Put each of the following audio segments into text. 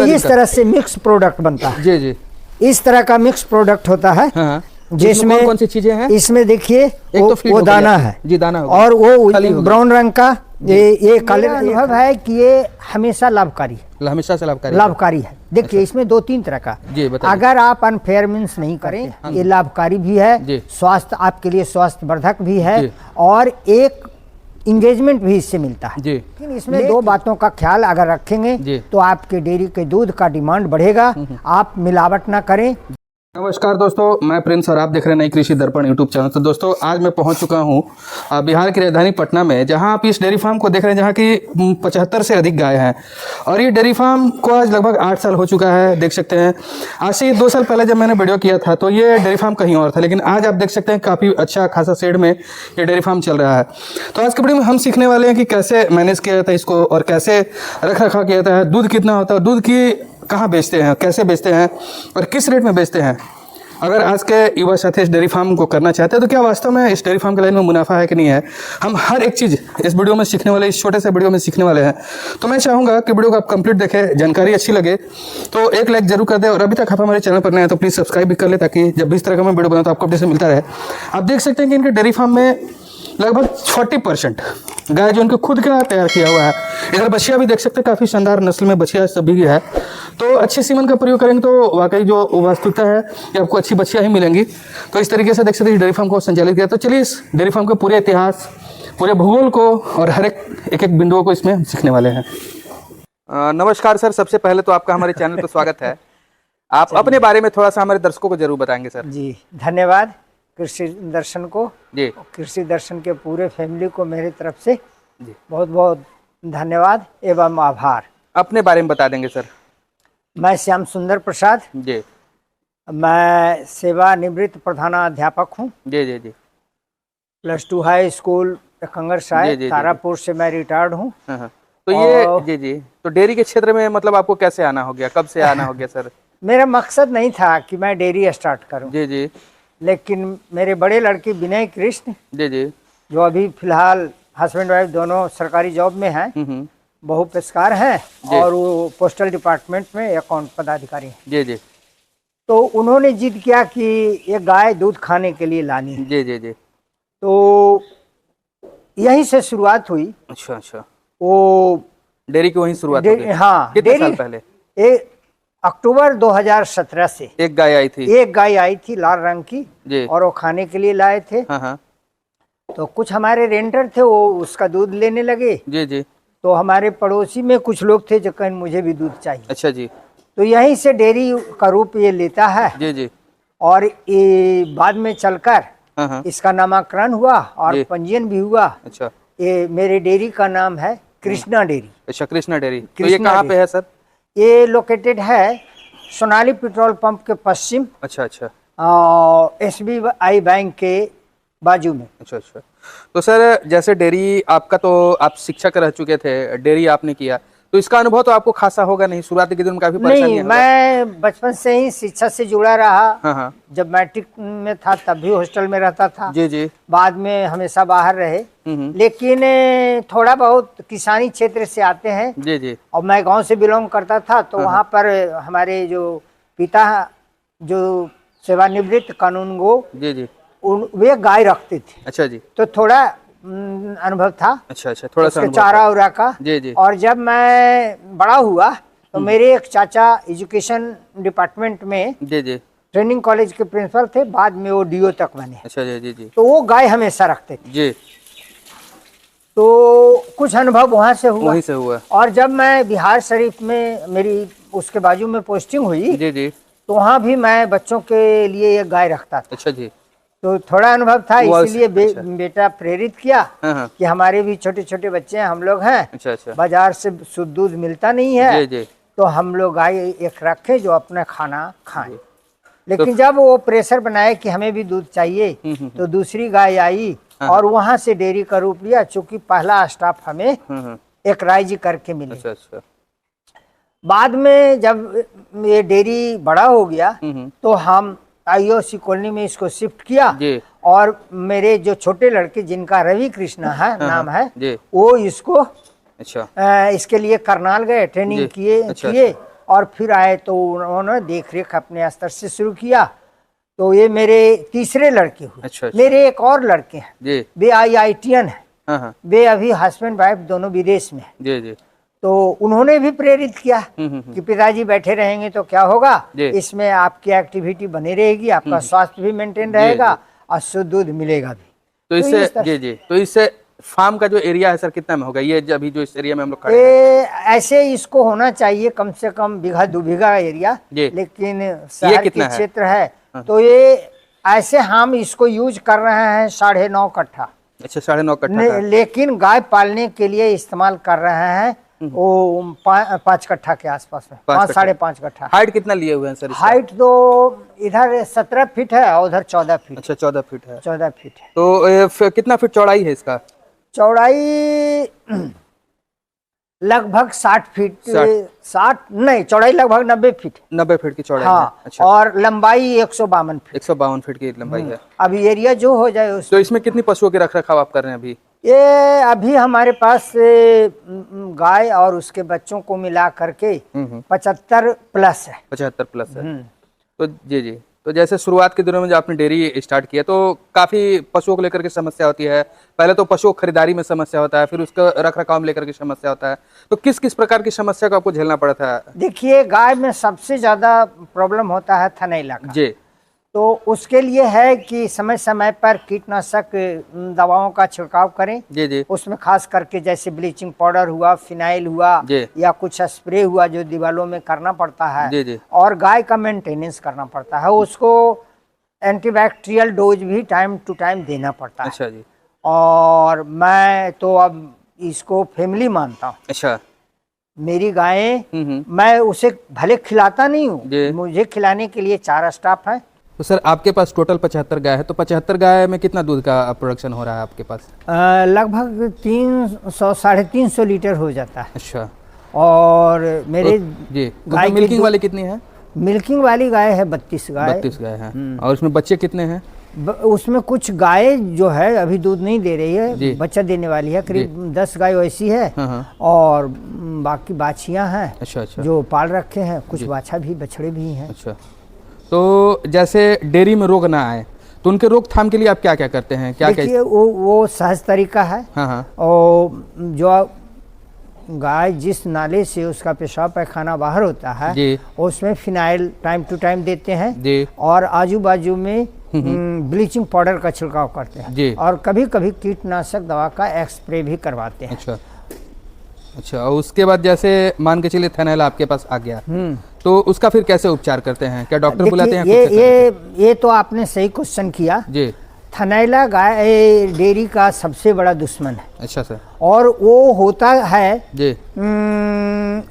इस तरह से मिक्स प्रोडक्ट बनता है। जी जी, इस तरह का मिक्स प्रोडक्ट होता है। हाँ, जिसमें कौन सी चीजें हैं? इसमें देखिए तो वो दाना है जी, दाना होगा, और वो खली होगी। ब्राउन रंग का ये काले अनुभव है कि ये हमेशा लाभकारी हमेशा से लाभकारी है। देखिए इसमें 2-3 तरह का, जी बताइए। अगर आप अनफेयर मीन्स नहीं करें, ये लाभकारी भी है, स्वास्थ्य आपके लिए स्वास्थ्य वर्धक भी है, और एक इंगेजमेंट भी इससे मिलता है। लेकिन इसमें 2 बातों का ख्याल अगर रखेंगे तो आपके डेयरी के दूध का डिमांड बढ़ेगा। आप मिलावट ना करें। नमस्कार दोस्तों, मैं प्रिंस और आप देख रहे हैं नई कृषि दर्पण यूट्यूब चैनल। तो दोस्तों आज मैं पहुंच चुका हूं बिहार की राजधानी पटना में, जहां आप इस डेयरी फार्म को देख रहे हैं, जहां की 75 से अधिक गाय हैं। और ये डेयरी फार्म को आज लगभग 8 साल हो चुका है, देख सकते हैं। आज से 2 साल पहले जब मैंने वीडियो किया था तो ये डेयरी फार्म कहीं और था, लेकिन आज आप देख सकते हैं काफ़ी अच्छा खासा शेड में ये डेयरी फार्म चल रहा है। तो आज के वीडियो में हम सीखने वाले हैं कि कैसे मैनेज किया जाता है इसको, और कैसे रख रखाव किया जाता है, दूध कितना होता है, दूध की कहाँ बेचते हैं, कैसे बेचते हैं और किस रेट में बेचते हैं। अगर आज के युवा साथी इस डेयरी फार्म को करना चाहते हैं तो क्या वास्तव में इस डेयरी फार्म के लाइन में मुनाफा है कि नहीं है, हम हर एक चीज़ इस वीडियो में सीखने वाले, इस छोटे से वीडियो में सीखने वाले हैं। तो मैं चाहूँगा कि वीडियो को आप कंप्लीट देखें, जानकारी अच्छी लगे तो एक लाइक जरूर कर दें, और अभी तक आप हमारे चैनल पर नए हैं तो प्लीज़ सब्सक्राइब भी कर ले, ताकि जब भी इस तरह का मैं वीडियो बनाऊँ तो आपको अपडेट से मिलता रहे। आप देख सकते हैं कि इनके डेयरी फार्म में लगभग 40% गाय जो उनको खुद का तैयार किया हुआ है। इधर बछिया भी देख सकते हैं, काफ़ी शानदार नस्ल में बछिया सभी है। तो अच्छे सीमन का प्रयोग करेंगे तो वाकई जो वास्तविकता है कि आपको अच्छी बछिया ही मिलेंगी। तो इस तरीके से देख सकते हैं डेयरी फार्म को संचालित किया। तो चलिए इस डेयरी फार्म के पूरे इतिहास, पूरे भूगोल को और हर एक बिंदुओं को इसमें हम सीखने वाले हैं। नमस्कार सर, सबसे पहले तो आपका हमारे चैनल पर स्वागत है। आप अपने बारे में थोड़ा सा हमारे दर्शकों को जरूर बताएंगे सर। जी धन्यवाद कृषि दर्शन को जी, कृषि दर्शन के पूरे फैमिली को मेरे तरफ से बहुत बहुत धन्यवाद एवं आभार। अपने बारे में बता देंगे सर। मैं श्याम सुंदर प्रसाद जी, मैं सेवानिवृत्त प्रधानाध्यापक हूँ। जी जी जी, +2 हाई स्कूल खंगर साहिब तारापुर से मैं रिटायर्ड हूँ। तो ये जी जी, तो डेयरी के क्षेत्र में मतलब आपको कैसे आना हो गया, कब से आना हो गया सर? मेरा मकसद नहीं था कि मैं डेयरी स्टार्ट करूँ। जी जी, लेकिन मेरे बड़े लड़के विनय कृष्ण जी जी, जो अभी फिलहाल हस्बैंड वाइफ दोनों सरकारी जॉब में हैं, बहु पेशकार हैं और वो पोस्टल डिपार्टमेंट में अकाउंट पदाधिकारी हैं। जी जी, तो उन्होंने जिद किया कि ये गाय दूध खाने के लिए लानी है। जी जी जी, तो यहीं से शुरुआत हुई। अच्छा अच्छा, वो डेयरी की वहीं शुरुआत हो गई। हाँ, कितने साल पहले? अक्टूबर 2017 से एक गाय आई थी। एक गाय आई थी लाल रंग की जी, और वो खाने के लिए लाए थे। हाँ हाँ, तो कुछ हमारे रेंडर थे, वो उसका दूध लेने लगे। जी जी, तो हमारे पड़ोसी में कुछ लोग थे जो कहें मुझे भी दूध चाहिए। अच्छा जी, तो यहीं से डेयरी का रूप ये लेता है। जी जी, और ये बाद में चलकर हाँ हाँ, इसका नामाकरण हुआ और पंजीयन भी हुआ। अच्छा, ये मेरे डेयरी का नाम है कृष्णा डेयरी। अच्छा, कृष्णा डेयरी। तो ये कहाँ पे है सर? ये लोकेटेड है सोनाली पेट्रोल पंप के पश्चिम, अच्छा अच्छा, SBI बैंक के बाजू में। अच्छा अच्छा। तो सर जैसे डेयरी आपका, तो आप शिक्षक रह चुके थे, डेयरी आपने किया, तो इसका अनुभव तो आपको खासा होगा नहीं? शुरुआती के दिन में काफी परेशानी? नहीं, मैं बचपन से ही शिक्षा से जुड़ा रहा। हाँ हाँ, जब मैट्रिक में था तब भी हॉस्टल में रहता था। जी जी, बाद में हमेशा बाहर रहे। लेकिन थोड़ा बहुत किसानी क्षेत्र से आते हैं। जी जी, और मैं गांव से बिलोंग करता था, तो वहाँ पर हमारे जो पिता जो सेवानिवृत्त कानूनगो, जी जी, वे गाय रखते थे। अच्छा जी, तो थोड़ा अनुभव था। अच्छा अच्छा, थोड़ा सा चारा उरा का। जी जी, और जब मैं बड़ा हुआ तो मेरे एक चाचा एजुकेशन डिपार्टमेंट में, जी जी, ट्रेनिंग कॉलेज के प्रिंसिपल थे, बाद में वो DO तक बने। अच्छा जी जी जी, तो वो गाय हमेशा रखते थे जी, तो कुछ अनुभव वहाँ से हुआ। वहीं से हुआ। और जब मैं बिहार शरीफ में मेरी उसके बाजू में पोस्टिंग हुई, जी जी, तो वहाँ भी मैं बच्चों के लिए एक गाय रखता था। अच्छा जी, तो थोड़ा अनुभव था, इसीलिए अच्छा। बेटा प्रेरित किया हाँ, कि हमारे भी छोटे छोटे बच्चे हैं, हम लोग हैं, अच्छा अच्छा, बाजार से शुद्ध दूध मिलता नहीं है। जी जी, तो हम लोग गाय एक रखें जो अपना खाना खाएं। लेकिन जब वो प्रेशर बनाए कि हमें भी दूध चाहिए, तो दूसरी गाय आई और वहां से डेयरी का रूप लिया। चूंकि पहला स्टाफ हमें एक राइज करके मिले। अच्छा अच्छा, बाद में जब ये डेयरी बड़ा हो गया तो हम IOC कॉलोनी में इसको शिफ्ट किया। और मेरे जो छोटे लड़के जिनका रवि कृष्णा है नाम है, वो इसको अच्छा, इसके लिए करनाल गए, ट्रेनिंग किए। और फिर आए तो उन्होंने देख रेख अपने स्तर से शुरू किया। तो ये मेरे तीसरे लड़के हुए। अच्छा। मेरे एक और लड़के हैं जी, वे IITian है। हाँ, वे अभी हस्बैंड वाइफ दोनों विदेश में हैं। जी जी। तो उन्होंने भी प्रेरित किया कि पिताजी बैठे रहेंगे तो क्या होगा, इसमें आपकी एक्टिविटी बनी रहेगी, आपका स्वास्थ्य भी मेंटेन रहेगा और शुद्ध दूध मिलेगा भी। तो इससे जी जी, तो इससे फार्म का जो एरिया है सर कितना में होगा ये अभी जो इस एरिया में हम लोग खड़े हैं? ऐसे इसको होना चाहिए कम से कम 1-2 बीघा एरिया, लेकिन शहर के क्षेत्र है तो ये ऐसे हम इसको यूज कर रहे हैं 9.5 कट्ठा। अच्छा, 9.5 कट्ठा। लेकिन गाय पालने के लिए इस्तेमाल कर रहे हैं वो 5 कट्ठा के आसपास में, 5-5.5 कट्ठा। हाइट कितना लिए हुए हैं सर? हाइट तो इधर 17 फीट है और उधर 14 फीट। अच्छा, 14 फीट है। 14 फीट है। तो कितना फीट चौड़ाई है इसका? चौड़ाई लगभग 60 फीट। 60 नहीं, चौड़ाई लगभग 90 फीट। 90 फीट की चौड़ाई हाँ। है। अच्छा। और लंबाई 152 फीट। 152 फीट की लंबाई है। अभी एरिया जो हो जाए तो इसमें कितनी पशुओं के रख रखाव आप कर रहे हैं अभी? ये अभी हमारे पास गाय और उसके बच्चों को मिला करके 75 प्लस है। 75 प्लस है। तो जी जी, तो जैसे शुरुआत के दिनों में जब आपने डेयरी स्टार्ट किया तो काफी पशुओं को लेकर के समस्या होती है। पहले तो पशुओं खरीदारी में समस्या होता है, फिर उसका रख रखाव में लेकर के समस्या होता है। तो किस किस प्रकार की समस्या को आपको झेलना पड़ा था? देखिए, गाय में सबसे ज्यादा प्रॉब्लम होता है थनैला का। जी। तो उसके लिए है कि समय समय पर कीटनाशक दवाओं का छिड़काव करें। जी जी। उसमें खास करके जैसे ब्लीचिंग पाउडर हुआ, फिनाइल हुआ या कुछ स्प्रे हुआ जो दीवारों में करना पड़ता है। जी जी। और गाय का मेंटेनेंस करना पड़ता है, उसको एंटीबैक्टीरियल डोज भी टाइम टू टाइम देना पड़ता है। अच्छा जी। और मैं तो अब इसको फैमिली मानता हूँ। अच्छा। मेरी गायें मैं उसे भले खिलाता नहीं हूँ, मुझे खिलाने के लिए 4 स्टाफ है। तो सर आपके पास टोटल 75 गाय है, तो 75 गाय में कितना दूध का प्रोडक्शन हो रहा है आपके पास? लगभग 300-350 लीटर हो जाता है। अच्छा। और मेरे जी, गाय मिल्किंग वाली कितनी है? मिल्किंग वाली गाय है 32 गाय। 32 गाय है। और उसमें बच्चे कितने हैं? उसमें कुछ गाय जो है अभी दूध नहीं दे रही है, बच्चा देने वाली है। करीब 10 गाय वैसी है और बाकी बाछियां हैं। अच्छा अच्छा। जो पाल रखे हैं, कुछ बाछा भी बछड़े भी हैं। अच्छा। तो जैसे डेयरी में रोग ना आए तो उनके रोकथाम के लिए आप क्या क्या करते हैं? क्या देखिए, वो सहज तरीका है। और जो गाय जिस नाले से उसका पेशाब पैखाना बाहर होता है उसमें फिनाइल टाइम टू टाइम देते हैं और आजू बाजू में ब्लीचिंग पाउडर का छिड़काव करते हैं और कभी कभी कीटनाशक दवा का एक्सप्रे भी करवाते हैं। अच्छा अच्छा। और उसके बाद जैसे मान के चलिए थनैला आपके पास आ गया तो उसका फिर कैसे उपचार करते हैं? क्या डॉक्टर बुलाते हैं? ये तो आपने सही क्वेश्चन किया जी। थनैला गाय डेयरी का सबसे बड़ा दुश्मन है। अच्छा सर। और वो होता है जी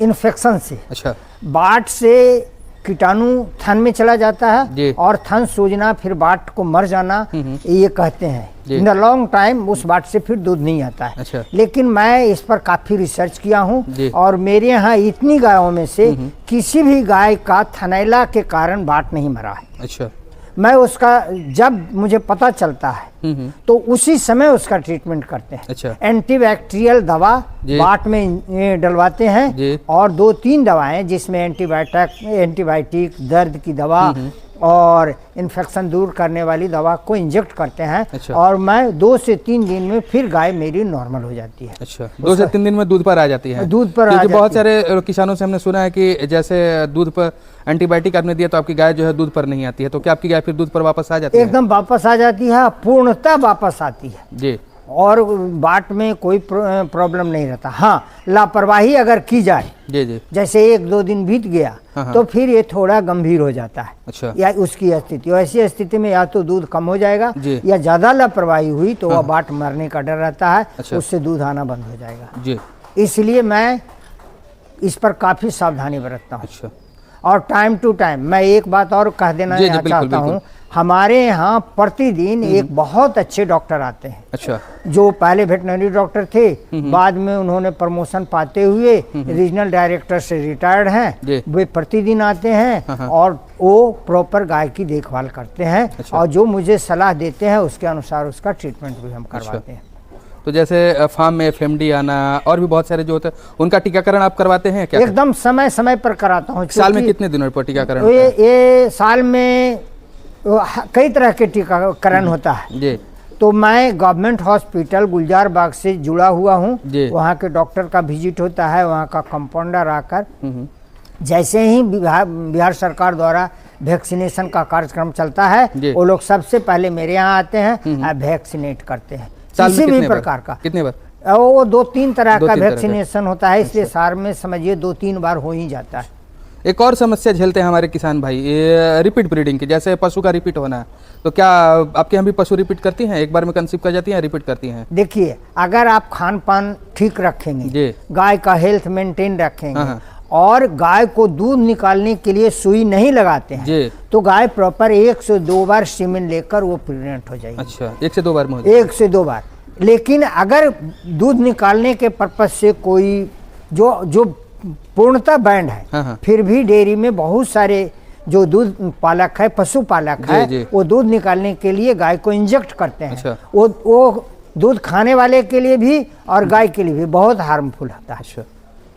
इन्फेक्शन से। अच्छा। बाट से कीटाणु थन में चला जाता है और थन सूजना, फिर बाट को मर जाना, ये कहते हैं। इन द लॉन्ग टाइम उस बाट से फिर दूध नहीं आता है। अच्छा। लेकिन मैं इस पर काफी रिसर्च किया हूँ और मेरे यहाँ इतनी गायों में से किसी भी गाय का थनैला के कारण बाट नहीं मरा है। अच्छा। मैं उसका जब मुझे पता चलता है तो उसी समय उसका ट्रीटमेंट करते हैं। अच्छा। एंटीबैक्टीरियल दवा बाट में डलवाते हैं और 2-3 दवाएं जिसमें एंटीबायोटिक, दर्द की दवा और इन्फेक्शन दूर करने वाली दवा को इंजेक्ट करते हैं। अच्छा। और मैं 2 से 3 दिन में फिर गाय मेरी नॉर्मल हो जाती है। अच्छा। 2 से 3 दिन में दूध पर आ जाती है? दूध पर आ जाती है। बहुत सारे किसानों से हमने सुना है कि जैसे दूध पर एंटीबायोटिक आपने दिया तो आपकी गाय जो है दूध पर नहीं आती है, तो क्या आपकी गाय फिर दूध पर वापस आ जाती है? एकदम वापस आ जाती है, पूर्णतः वापस आती है जी। और बाट में कोई प्रॉब्लम नहीं रहता। हाँ, लापरवाही अगर की जाए जी जी, जैसे 1-2 दिन बीत गया तो फिर ये थोड़ा गंभीर हो जाता है। अच्छा। या उसकी स्थिति, ऐसी स्थिति में या तो दूध कम हो जाएगा या ज्यादा लापरवाही हुई तो वह बाट मरने का डर रहता है। अच्छा। उससे दूध आना बंद हो जाएगा जी। इसलिए मैं इस पर काफी सावधानी बरतता हूँ। अच्छा। और टाइम टू टाइम मैं एक बात और कह देना चाहता हूँ, हमारे यहाँ प्रतिदिन एक बहुत अच्छे डॉक्टर आते हैं। अच्छा। जो पहले वेटनरी डॉक्टर थे, बाद में उन्होंने प्रमोशन पाते हुए रीजनल डायरेक्टर से रिटायर्ड हैं। वे प्रतिदिन आते हैं और वो प्रॉपर गाय की देखभाल करते हैं। अच्छा। और जो मुझे सलाह देते हैं उसके अनुसार उसका ट्रीटमेंट भी हम करवाते हैं। तो जैसे फार्म में FMD आना और भी बहुत सारे जो होते हैं उनका टीकाकरण आप करवाते हैं क्या? एकदम समय समय पर कराता हूँ। साल में कितने दिनों पर टीकाकरण? ये साल में कई तरह के टीकाकरण होता है जी। तो मैं गवर्नमेंट हॉस्पिटल गुलजार बाग से जुड़ा हुआ हूँ। वहाँ के डॉक्टर का विजिट होता है, वहाँ का कंपाउंडर आकर जैसे ही बिहार सरकार द्वारा वैक्सीनेशन का कार्यक्रम चलता है वो लोग सबसे पहले मेरे यहाँ आते हैं, वैक्सीनेट करते हैं किसी भी प्रकार का। कितने बार? वो 2-3 तरह का वैक्सीनेशन होता है, इसलिए साल में समझिए 2-3 बार हो ही जाता है। एक और समस्या झेलते हैं हमारे किसान भाई, ये रिपीट ब्रीडिंग की, जैसे पशु का रिपीट होना है, तो क्या आपके यहाँ भी पशु रिपीट करती हैं? एक बार में कंसीव कर जाती हैं, रिपीट करती हैं? देखिए, अगर आप खान पान ठीक रखेंगे, गाय का हेल्थ मेंटेन रखेंगे और गाय को दूध निकालने के लिए सुई नहीं लगाते हैं तो गाय प्रॉपर 1 से 2 बार सीमेन लेकर वो प्रेग्नेंट हो जाएगी। अच्छा, 1 से 2 बार में हो जाएगी? 1 से 2 बार। लेकिन अगर दूध निकालने के पर्पज से कोई जो पूर्णतः बैंड है, फिर भी डेयरी में बहुत सारे जो दूध पालक है, पशु पालक है, वो दूध निकालने के लिए गाय को इंजेक्ट करते हैं। अच्छा। वो दूध खाने वाले के लिए भी और गाय के लिए भी बहुत हार्मफुल होता है। अच्छा।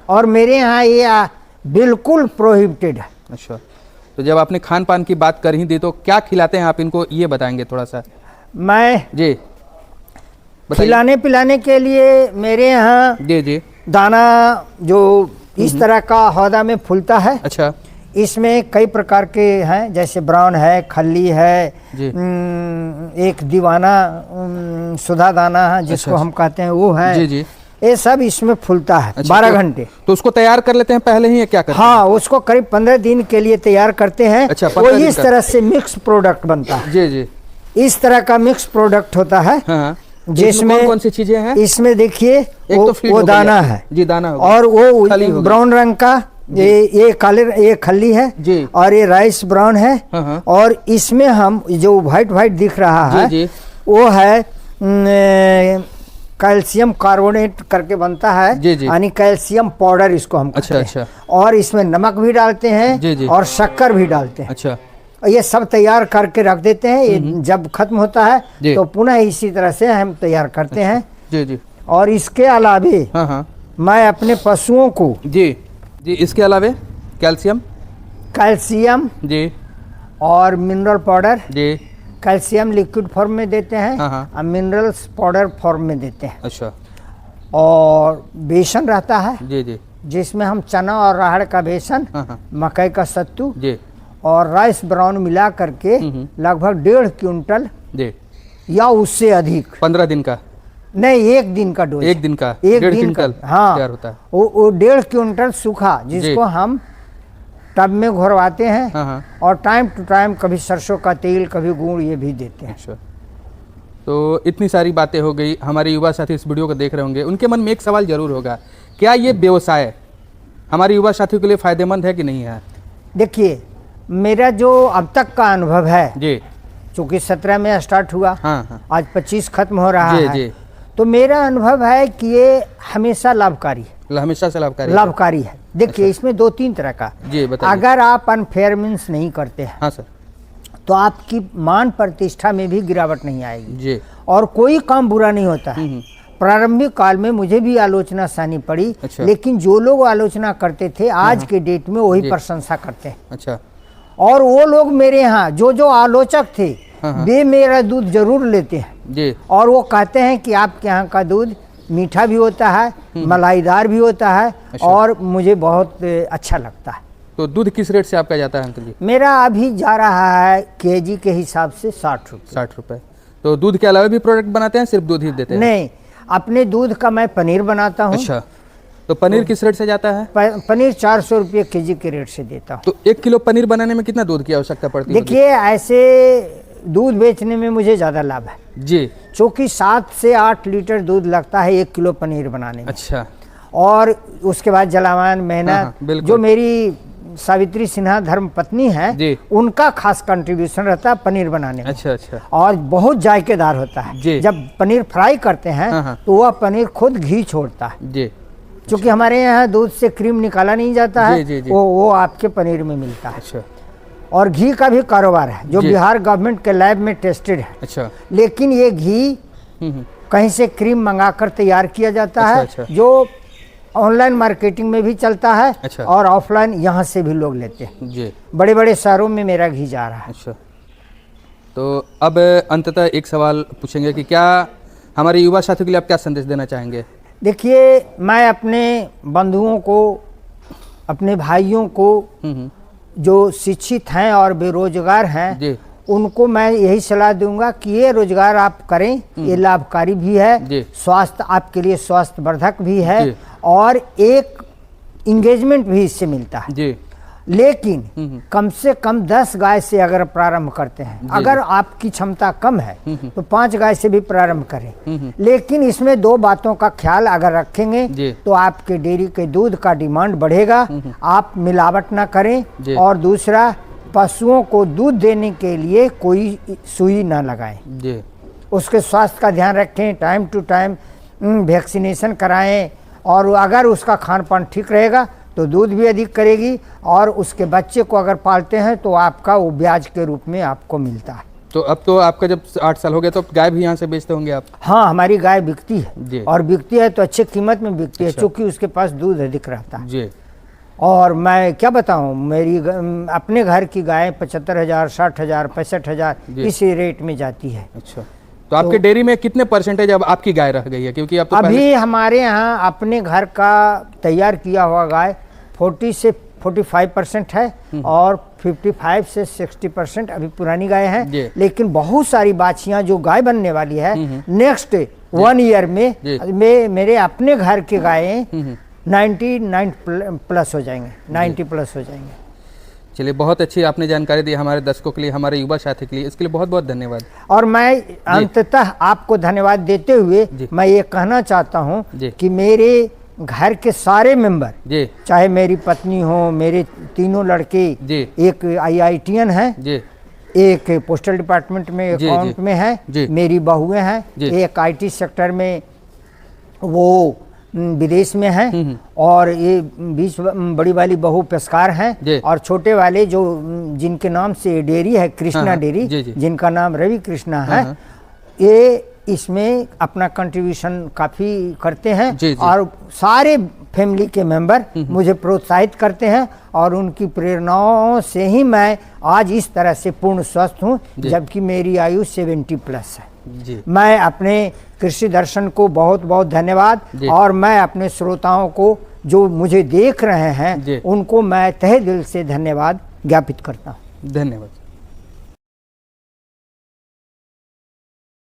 और मेरे यहाँ ये बिल्कुल प्रोहिबिटेड है। अच्छा, तो जब आपने खान पान की बात कर ही दी तो क्या खिलाते हैं आप इनको, ये बताएंगे थोड़ा सा? मैं जी खिलाने पिलाने के लिए मेरे यहाँ जी दाना जो इस तरह का हौदा में फूलता है। अच्छा। इसमें कई प्रकार के हैं, जैसे ब्राउन है, खल्ली है, एक दीवाना सुधा दाना है जिसको हम कहते हैं, वो है। जी। ये सब इसमें फूलता है। 12 घंटे। तो उसको तैयार कर लेते हैं पहले ही, क्या करते हैं? हाँ, उसको करीब 15 दिन के लिए तैयार करते हैं। अच्छा, वो इस तरह से मिक्स प्रोडक्ट बनता है। जी। इस तरह का मिक्स प्रोडक्ट होता है। हाँ। जिसमें कौन सी चीजें हैं? इसमें देखिए, वो दाना है जी, दाना और वो ब्राउन रंग का ये काले, ये खल्ली है जी, और ये राइस ब्राउन है। और इसमें हम जो व्हाइट दिख रहा है वो है कैल्शियम कार्बोनेट करके बनता है, यानी कैल्शियम पाउडर इसको हम कहते हैं। अच्छा। और इसमें नमक भी डालते हैं और शक्कर भी डालते हैं। अच्छा। ये सब तैयार करके रख देते हैं। ये जब खत्म होता है तो पुनः इसी तरह से हम तैयार करते हैं। जी। और इसके अलावे मैं अपने पशुओं को जी इसके अलावे कैल्शियम जी और मिनरल पाउडर जी, कैल्शियम लिक्विड फॉर्म में देते हैं और मिनरल्स पाउडर फॉर्म में देते हैं। अच्छा। और बेसन रहता है जी, जिसमें हम चना और राहड़ का बेसन, मकई का सत्तू जी और राइस ब्राउन मिला करके लगभग 1.5 क्विंटल या उससे अधिक 15 दिन का नहीं, 1 दिन का डोज, 1 दिन का 1 दिन का तैयार होता है। वो 1.5 क्विंटल सूखा, जिसको हम टब में घोरवाते हैं और टाइम टू टाइम कभी सरसों का तेल, कभी गुड़, ये भी देते हैं। अच्छा। तो इतनी सारी बातें हो गई। हमारे युवा साथी इस वीडियो को देख रहे होंगे, उनके मन में एक सवाल जरूर होगा, क्या ये व्यवसाय हमारे युवा साथियों के लिए फायदेमंद है कि नहीं है? देखिए, मेरा जो अब तक का अनुभव है जी, चूँकि 17 में स्टार्ट हुआ, आज 25 खत्म हो रहा है, तो मेरा अनुभव है कि ये हमेशा लाभकारी है। हमेशा से लाभकारी है। देखिए, इसमें 2-3 तरह का जी बताइए। अगर आप अनफेयर मीन्स नहीं करते हैं, हाँ सर, तो आपकी मान प्रतिष्ठा में भी गिरावट नहीं आएगी जी। और कोई काम बुरा नहीं होता है। प्रारंभिक काल में मुझे भी आलोचना सहनी पड़ी। अच्छा। लेकिन जो लोग आलोचना करते थे आज के डेट में वही प्रशंसा करते हैं। अच्छा। और वो लोग मेरे यहाँ जो आलोचक थे वे मेरा दूध जरूर लेते हैं जी। और वो कहते हैं कि आपके यहाँ का दूध मीठा भी होता है, मलाईदार भी होता है। अच्छा। और मुझे बहुत अच्छा लगता है। तो दूध किस रेट से आपका जाता है अंकल जी? मेरा अभी जा रहा है केजी के हिसाब से 60 रुपये। 60 रुपये। तो दूध के अलावा भी प्रोडक्ट बनाते हैं, सिर्फ दूध ही देते हैं? नहीं, अपने दूध का मैं पनीर बनाता हूँ। अच्छा। तो पनीर किस रेट से जाता है? पनीर 400 रुपये केजी के रेट से देता हूँ। तो 1 किलो पनीर बनाने में कितना दूध की आवश्यकता पड़ती है? देखिए, ऐसे दूध बेचने में मुझे ज़्यादा लाभ है जी, क्योंकि 7 से 8 लीटर दूध लगता है 1 किलो पनीर बनाने में। अच्छा। और उसके बाद जलावन, मेहनत, जो मेरी सावित्री सिन्हा धर्म पत्नी है, उनका खास कंट्रीब्यूशन रहता है पनीर बनाने में। अच्छा। और बहुत जायकेदार होता है। जब पनीर फ्राई करते हैं तो वह पनीर खुद घी छोड़ता है जी। क्योंकि हमारे यहाँ दूध से क्रीम निकाला नहीं जाता है, वो आपके पनीर में मिलता है। अच्छा। और घी का भी कारोबार है जो बिहार गवर्नमेंट के लैब में टेस्टेड है। अच्छा। लेकिन ये घी कहीं से क्रीम मंगाकर तैयार किया जाता है, जो ऑनलाइन मार्केटिंग में भी चलता है और ऑफलाइन यहाँ से भी लोग लेते हैं जी। बड़े बड़े शहरों में मेरा घी जा रहा है। अच्छा, तो अब अंततः एक सवाल पूछेंगे कि क्या हमारे युवा साथियों के लिए आप क्या संदेश देना चाहेंगे? देखिए, मैं अपने बंधुओं को, अपने भाइयों को जो शिक्षित हैं और बेरोजगार हैं, उनको मैं यही सलाह दूंगा कि ये रोजगार आप करें, ये लाभकारी भी है, स्वास्थ्य आपके लिए स्वास्थ्य वर्धक भी है और एक इंगेजमेंट भी इससे मिलता है जी। लेकिन कम से कम 10 गाय से अगर प्रारंभ करते हैं, अगर आपकी क्षमता कम है तो 5 गाय से भी प्रारंभ करें, लेकिन इसमें 2 बातों का ख्याल अगर रखेंगे तो आपके डेयरी के दूध का डिमांड बढ़ेगा, आप मिलावट ना करें, और दूसरा पशुओं को दूध देने के लिए कोई सुई ना लगाएं, उसके स्वास्थ्य का ध्यान रखें, टाइम टू टाइम वैक्सीनेशन कराएं, और अगर उसका खान पान ठीक रहेगा तो दूध भी अधिक करेगी, और उसके बच्चे को अगर पालते हैं तो आपका वो ब्याज के रूप में आपको मिलता है। तो अब तो आपका जब 8 साल हो गया तो गाय भी यहाँ से बेचते होंगे आप? हाँ, हमारी गाय बिकती है और बिकती है तो अच्छे कीमत में बिकती है, क्योंकि उसके पास दूध अधिक रहता है जी। और मैं क्या बताऊं, मेरी अपने घर की गाय 75,000, 60,000, 65,000 इस रेट में जाती है। अच्छा, तो आपके डेयरी में कितने परसेंटेज अब आपकी गाय रह गई है? क्योंकि अब तो अभी हमारे यहाँ अपने घर का तैयार किया हुआ गाय 40 से 45% है और 55 से 60% अभी पुरानी गाय हैं, लेकिन बहुत सारी बाछियां जो गाय बनने वाली है नेक्स्ट 1 ईयर में मेरे अपने घर के गायें 99 प्लस हो जाएंगे, 90 प्लस हो जाएंगे। चलिए, बहुत अच्छी आपने जानकारी दी हमारे दर्शकों के लिए, हमारे युवा साथी के लिए, इसके लिए बहुत बहुत धन्यवाद। और मैं अंततः आपको धन्यवाद देते हुए मैं ये कहना चाहता हूँ कि मेरे घर के सारे मेंबर, चाहे मेरी पत्नी हो, मेरे तीनों लड़के, एक IITN है, एक पोस्टल डिपार्टमेंट में अकाउंट में है, मेरी बहुएं हैं, एक IT सेक्टर में वो विदेश में हैं, और ये बीच बड़ी वाली बहू पेशकार हैं, और छोटे वाले जो जिनके नाम से डेयरी है कृष्णा डेयरी, जिनका नाम रवि कृष्णा है, ये इसमें अपना कंट्रीब्यूशन काफ़ी करते हैं और सारे फैमिली के मेंबर मुझे प्रोत्साहित करते हैं, और उनकी प्रेरणाओं से ही मैं आज इस तरह से पूर्ण स्वस्थ हूँ, जबकि मेरी आयु 70 प्लस है जी। मैं अपने कृषि दर्शन को बहुत बहुत धन्यवाद, और मैं अपने श्रोताओं को जो मुझे देख रहे हैं उनको मैं तहे दिल से धन्यवाद ज्ञापित करता हूँ। धन्यवाद।